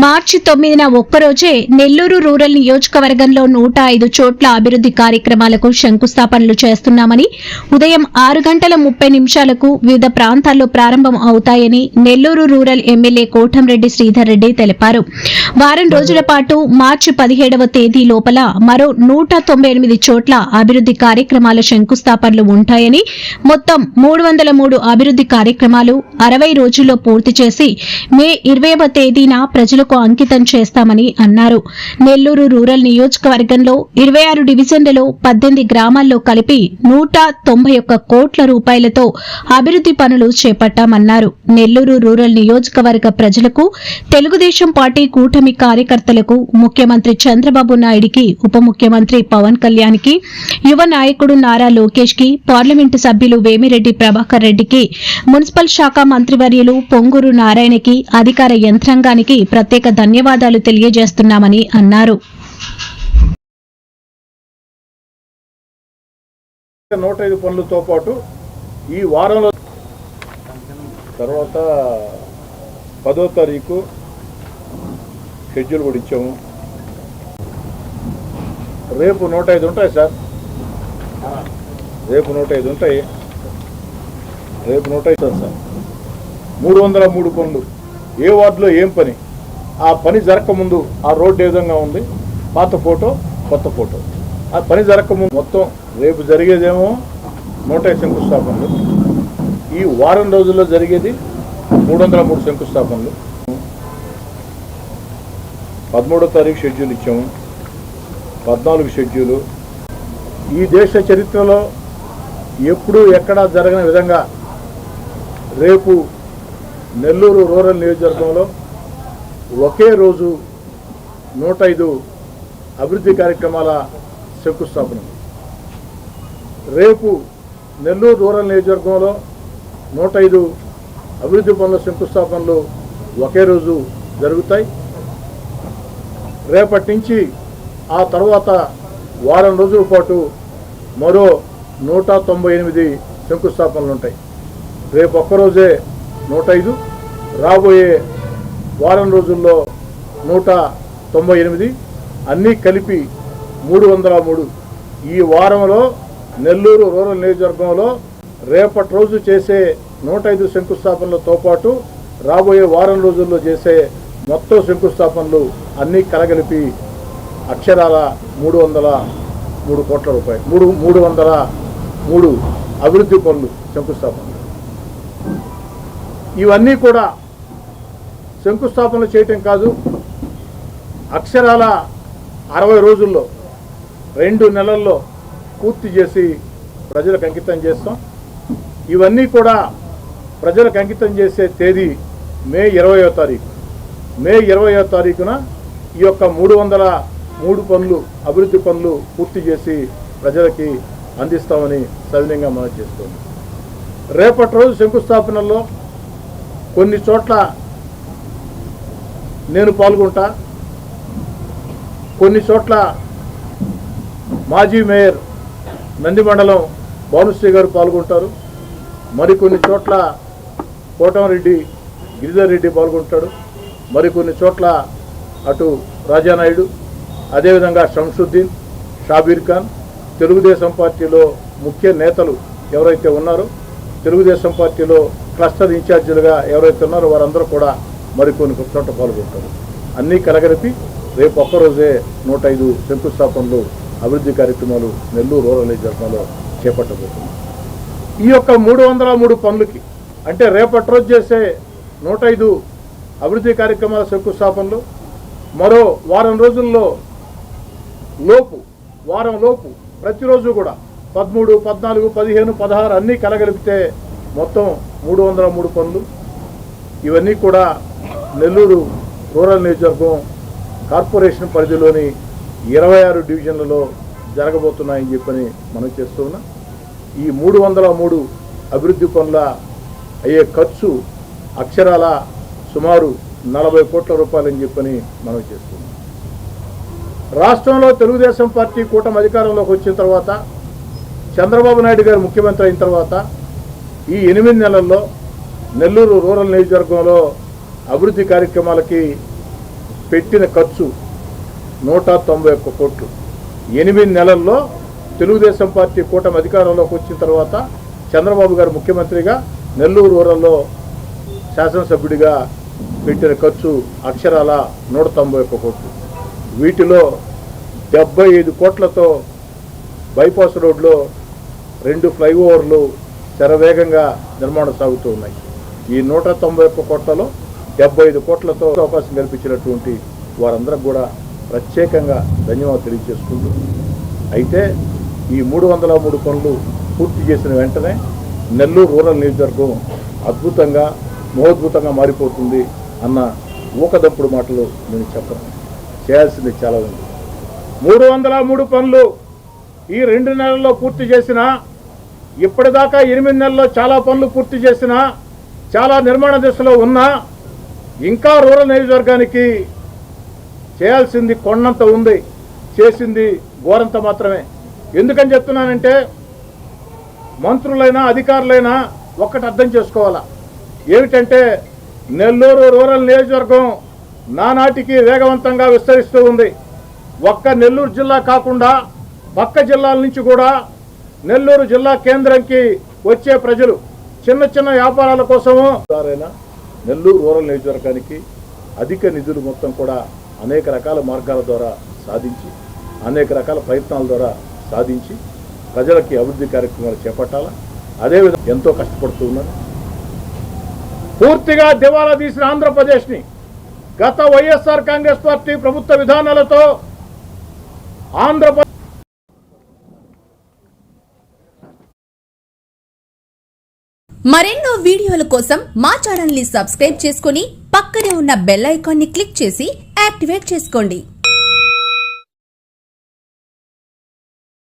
మార్చి 9న ఒక్కరోజే నెల్లూరు రూరల్ నియోజకవర్గంలో 105 చోట్ల అభివృద్ది కార్యక్రమాలకు శంకుస్థాపనలు చేస్తున్నామని, ఉదయం 6:30 వివిధ ప్రాంతాల్లో ప్రారంభం అవుతాయని నెల్లూరు రూరల్ ఎమ్మెల్యే కోటంరెడ్డి శ్రీధర్ రెడ్డి తెలిపారు. వారం రోజుల పాటు మార్చి 17వ తేదీ లోపల మరో 198 చోట్ల అభివృద్ది కార్యక్రమాల శంకుస్థాపనలు ఉంటాయని, మొత్తం 303 అభివృద్ది కార్యక్రమాలు 60 రోజుల్లో పూర్తి చేసి మే 20వ తేదీన ప్రజలకు అంకితం చేస్తామని అన్నారు. నెల్లూరు రూరల్ నియోజకవర్గంలో 26 డివిజన్లలో 18 గ్రామాల్లో కలిపి 191 కోట్ల రూపాయలతో అభివృద్ది పనులు చేపట్టామన్నారు. నెల్లూరు రూరల్ నియోజకవర్గ ప్రజలకు, తెలుగుదేశం పార్టీ కూటమి కార్యకర్తలకు, ముఖ్యమంత్రి చంద్రబాబు నాయుడికి, ఉప ముఖ్యమంత్రి పవన్ కళ్యాణ్ కి, యువ నాయకుడు నారా లోకేష్ కి, పార్లమెంటు సభ్యులు వేమిరెడ్డి ప్రభాకర్ రెడ్డికి, మున్సిపల్ శాఖ మంత్రివర్యులు పొంగూరు నారాయణకి, అధికార యంత్రాంగానికి ప్రత్యేక ధన్యవాదాలు తెలియజేస్తున్నామని అన్నారు. 105 పనులతో పాటు ఈ వారంలో తర్వాత 10వ తారీఖు షెడ్యూల్ కూడా ఇచ్చాము. రేపు 105 ఉంటాయి సార్, రేపు 105 ఉంటాయి, రేపు 105 సార్. 303 పనులు, ఏ వార్డులో ఏం పని, ఆ పని జరగకముందు ఆ రోడ్డు ఏ విధంగా ఉంది, పాత ఫోటో కొత్త ఫోటో, ఆ పని జరగకముందు మొత్తం. రేపు జరిగేదేమో 105 శంకుస్థాపనలు, ఈ వారం రోజుల్లో జరిగేది 303 శంకుస్థాపనలు. 13వ తారీఖు షెడ్యూల్ ఇచ్చాము, 14 షెడ్యూలు. ఈ దేశ చరిత్రలో ఎప్పుడూ ఎక్కడా జరగని విధంగా రేపు నెల్లూరు రూరల్ నియోజకవర్గంలో ఒకే రోజు 105 అభివృద్ధి కార్యక్రమాల శంకుస్థాపన. రేపు నెల్లూరు రూరల్ నియోజకవర్గంలో 105 అభివృద్ధి పనుల శంకుస్థాపనలు ఒకే రోజు జరుగుతాయి. రేపటి నుంచి ఆ తర్వాత వారం రోజుల పాటు మరో 198 శంకుస్థాపనలు ఉంటాయి. రేపు ఒక్కరోజే 105, రాబోయే వారం రోజుల్లో 198, అన్నీ కలిపి 303. ఈ వారంలో నెల్లూరు రూరల్ నియోజకవర్గంలో రేపటి రోజు చేసే 105 శంకుస్థాపనలతో పాటు రాబోయే వారం రోజుల్లో చేసే మొత్తం శంకుస్థాపనలు అన్నీ కలగలిపి అక్షరాల 303 కోట్ల రూపాయలు, 303 అభివృద్ధి పనులు శంకుస్థాపనలు. ఇవన్నీ కూడా శంకుస్థాపనలు చేయటం కాదు, అక్షరాల 60 రోజుల్లో 2 నెలల్లో పూర్తి చేసి ప్రజలకు అంకితం చేస్తాం. ఇవన్నీ కూడా ప్రజలకు అంకితం చేసే తేదీ మే 20వ తారీఖు. మే 20వ తారీఖున ఈ యొక్క 303 పనులు, అభివృద్ధి పనులు పూర్తి చేసి ప్రజలకి అందిస్తామని సవినయంగా మనం చేస్తున్నాం. రేపటి రోజు శంకుస్థాపనల్లో కొన్ని చోట్ల నేను పాల్గొంటా, కొన్ని చోట్ల మాజీ మేయర్ నంది మండలం భానుశ్రీ గారు పాల్గొంటారు, మరికొన్ని చోట్ల కోటంరెడ్డి గిరిధర్ రెడ్డి పాల్గొంటాడు, మరికొన్ని చోట్ల అటు రాజానాయుడు, అదేవిధంగా షంసుద్దీన్, షాబీర్ ఖాన్, తెలుగుదేశం పార్టీలో ముఖ్య నేతలు ఎవరైతే ఉన్నారో, తెలుగుదేశం పార్టీలో క్లస్టర్ ఇన్ఛార్జీలుగా ఎవరైతే ఉన్నారో వారందరూ కూడా మరికొన్ని చోట్ల పాల్గొంటారు. అన్నీ కలగలిపి రేపు ఒక్కరోజే 105 శంకుస్థాపనలు, అభివృద్ధి కార్యక్రమాలు నెల్లూరు రూరల్ నియోజకవర్గంలో చేపట్టబోతున్నాం. ఈ యొక్క 303 పనులకి అంటే రేపటి రోజు చేసే 105 అభివృద్ధి కార్యక్రమాల శంకుస్థాపనలు మరో వారం రోజుల్లో వారం లోపు ప్రతిరోజు కూడా 13, 14, 15, 16 అన్నీ కలగలిపితే మొత్తం 303 పనులు. ఇవన్నీ కూడా నెల్లూరు రూరల్ నియోజకవర్గం కార్పొరేషన్ పరిధిలోని 26 డివిజన్లలో జరగబోతున్నాయని చెప్పని మనం చేస్తూ ఉన్నాం. ఈ 303 అభివృద్ధి పనుల అయ్యే ఖర్చు అక్షరాల సుమారు 40 కోట్ల రూపాయలని చెప్పని మనం చేస్తున్నాం. రాష్ట్రంలో తెలుగుదేశం పార్టీ కూటమి అధికారంలోకి వచ్చిన తర్వాత, చంద్రబాబు నాయుడు గారు ముఖ్యమంత్రి అయిన తర్వాత ఈ 8 నెలల్లో నెల్లూరు రూరల్ నియోజకవర్గంలో అభివృద్ధి కార్యక్రమాలకి పెట్టిన ఖర్చు 191 కోట్లు. 8 నెలల్లో తెలుగుదేశం పార్టీ కూటమి అధికారంలోకి వచ్చిన తర్వాత చంద్రబాబు గారు ముఖ్యమంత్రిగా నెల్లూరు రూరల్లో శాసనసభ్యుడిగా పెట్టిన ఖర్చు అక్షరాల 191 కోట్లు. వీటిలో 75 కోట్లతో బైపాస్ రోడ్లో 2 ఫ్లైఓవర్లు శరవేగంగా నిర్మాణం సాగుతూ ఉన్నాయి. ఈ 191 కోట్లలో 75 కోట్లతో అవకాశం కల్పించినటువంటి వారందరికి కూడా ప్రత్యేకంగా ధన్యవాదాలు తెలియజేసుకుంటూ, అయితే ఈ 303 పనులు పూర్తి చేసిన వెంటనే నెల్లూరు రూరల్ నియోజకవర్గం అద్భుతంగా మహోద్భుతంగా మారిపోతుంది అన్న ఊకదప్పుడు మాటలు నేను చెప్పను. చేయాల్సింది చాలా ఉంది. 303 పనులు ఈ 2 నెలల్లో పూర్తి చేసిన, ఇప్పటిదాకా 8 నెలల్లో చాలా పనులు పూర్తి చేసిన, చాలా నిర్మాణ దశలో ఉన్నా ఇంకా రూరల్ నియోజకవర్గానికి చేయాల్సింది కొండంత ఉంది, చేసింది ఘోరంత మాత్రమే. ఎందుకని చెప్తున్నానంటే మంత్రులైనా అధికారులైనా ఒక్కటి అర్థం చేసుకోవాలా. ఏమిటంటే నెల్లూరు రూరల్ నియోజకవర్గం నానాటికి వేగవంతంగా విస్తరిస్తూ ఉంది. ఒక్క నెల్లూరు జిల్లా కాకుండా పక్క జిల్లాల నుంచి కూడా నెల్లూరు జిల్లా కేంద్రంకి వచ్చే ప్రజలు చిన్న చిన్న వ్యాపారాల కోసము నెల్లూరు రూరల్ నియోజకవర్గానికి అధిక నిధులు మొత్తం కూడా అనేక రకాల మార్గాల ద్వారా సాధించి, అనేక రకాల ప్రయత్నాల ద్వారా సాధించి ప్రజలకి అభివృద్ధి కార్యక్రమాలు చేపట్టాలా. అదేవిధంగా ఎంతో కష్టపడుతూ ఉన్నారు. పూర్తిగా దివాలా తీసిన ఆంధ్రప్రదేశ్ని గత వైఎస్ఆర్ కాంగ్రెస్ పార్టీ ప్రభుత్వ విధానాలతో ఆంధ్రప్రదేశ్ మరెన్నో వీడియోల కోసం మా ఛానల్ ని సబ్స్క్రైబ్ చేసుకుని పక్కనే ఉన్న బెల్ ఐకాన్ ని క్లిక్ చేసి యాక్టివేట్ చేసుకోండి.